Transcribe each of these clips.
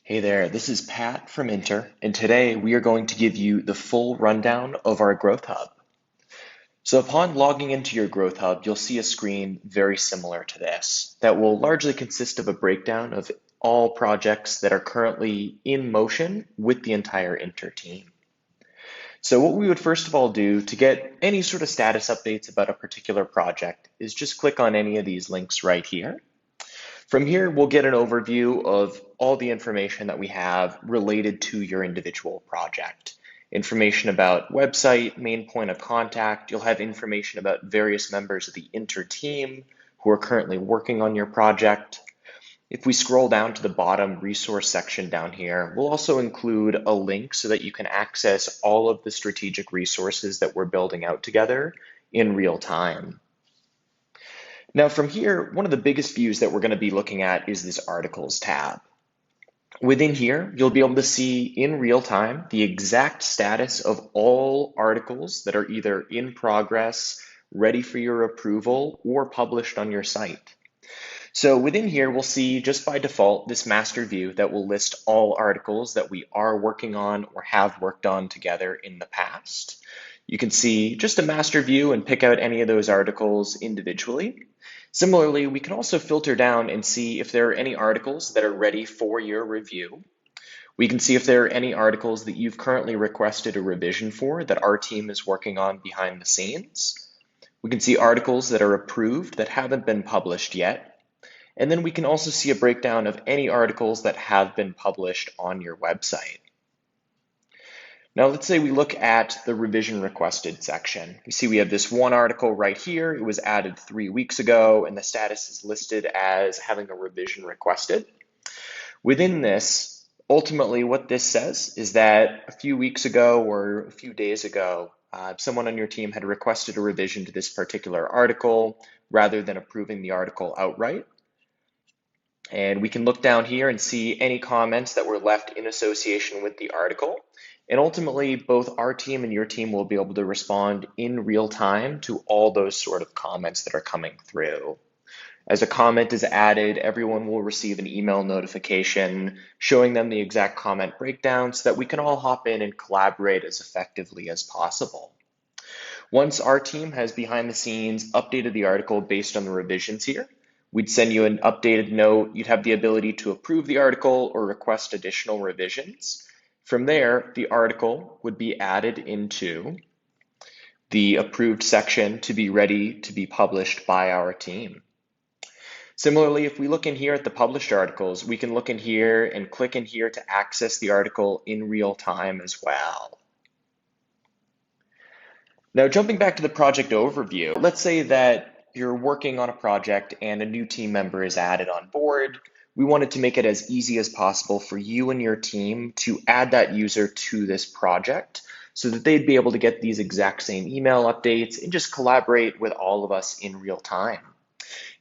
Hey there, this is Pat from Inter, and today we are going to give you the full rundown of our Growth Hub. So upon logging into your Growth Hub, you'll see a screen very similar to this that will largely consist of a breakdown of all projects that are currently in motion with the entire Inter team. So what we would first of all do to get any sort of status updates about a particular project is just click on any of these links right here. From here, we'll get an overview of all the information that we have related to your individual project. Information about website, main point of contact. You'll have information about various members of the Inter team who are currently working on your project. If we scroll down to the bottom resource section down here, we'll also include a link so that you can access all of the strategic resources that we're building out together in real time. Now from here, one of the biggest views that we're going to be looking at is this Articles tab. Within here, you'll be able to see in real time the exact status of all articles that are either in progress, ready for your approval, or published on your site. So within here, we'll see just by default this master view that will list all articles that we are working on or have worked on together in the past. You can see just a master view and pick out any of those articles individually. Similarly, we can also filter down and see if there are any articles that are ready for your review. We can see if there are any articles that you've currently requested a revision for that our team is working on behind the scenes. We can see articles that are approved that haven't been published yet. And then we can also see a breakdown of any articles that have been published on your website. Now let's say we look at the revision requested section. You see we have this one article right here. It was added 3 weeks ago and the status is listed as having a revision requested. Within this, ultimately what this says is that a few weeks ago or a few days ago, someone on your team had requested a revision to this particular article rather than approving the article outright. And we can look down here and see any comments that were left in association with the article. And ultimately, both our team and your team will be able to respond in real time to all those sort of comments that are coming through. As a comment is added, everyone will receive an email notification showing them the exact comment breakdown so that we can all hop in and collaborate as effectively as possible. Once our team has behind the scenes updated the article based on the revisions here, we'd send you an updated note. You'd have the ability to approve the article or request additional revisions. From there, the article would be added into the approved section to be ready to be published by our team. Similarly, if we look in here at the published articles, we can look in here and click in here to access the article in real time as well. Now, jumping back to the project overview, let's say that you're working on a project and a new team member is added on board. We wanted to make it as easy as possible for you and your team to add that user to this project so that they'd be able to get these exact same email updates and just collaborate with all of us in real time.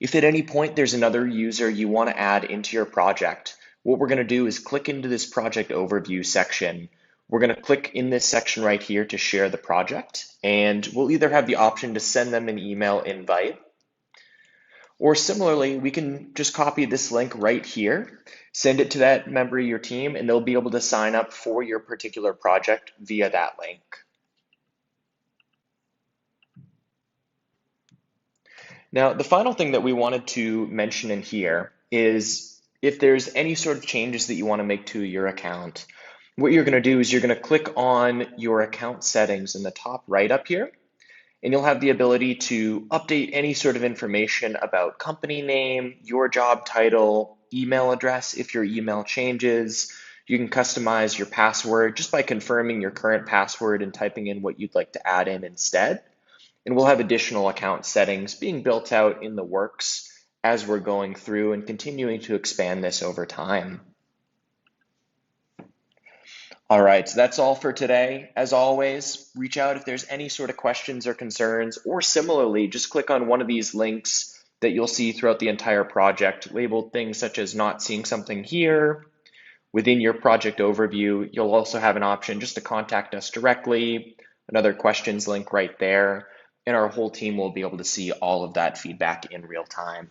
If at any point there's another user you want to add into your project, what we're going to do is click into this project overview section. We're going to click in this section right here to share the project, and we'll either have the option to send them an email invite, or similarly, we can just copy this link right here, send it to that member of your team, and they'll be able to sign up for your particular project via that link. Now, the final thing that we wanted to mention in here is if there's any sort of changes that you want to make to your account, what you're going to do is you're going to click on your account settings in the top right up here, and you'll have the ability to update any sort of information about company name, your job title, email address if your email changes. You can customize your password just by confirming your current password and typing in what you'd like to add in instead. And we'll have additional account settings being built out in the works as we're going through and continuing to expand this over time. All right, so that's all for today. As always, reach out if there's any sort of questions or concerns, or similarly, just click on one of these links that you'll see throughout the entire project, labeled things such as not seeing something here. Within your project overview, you'll also have an option just to contact us directly, another questions link right there, and our whole team will be able to see all of that feedback in real time.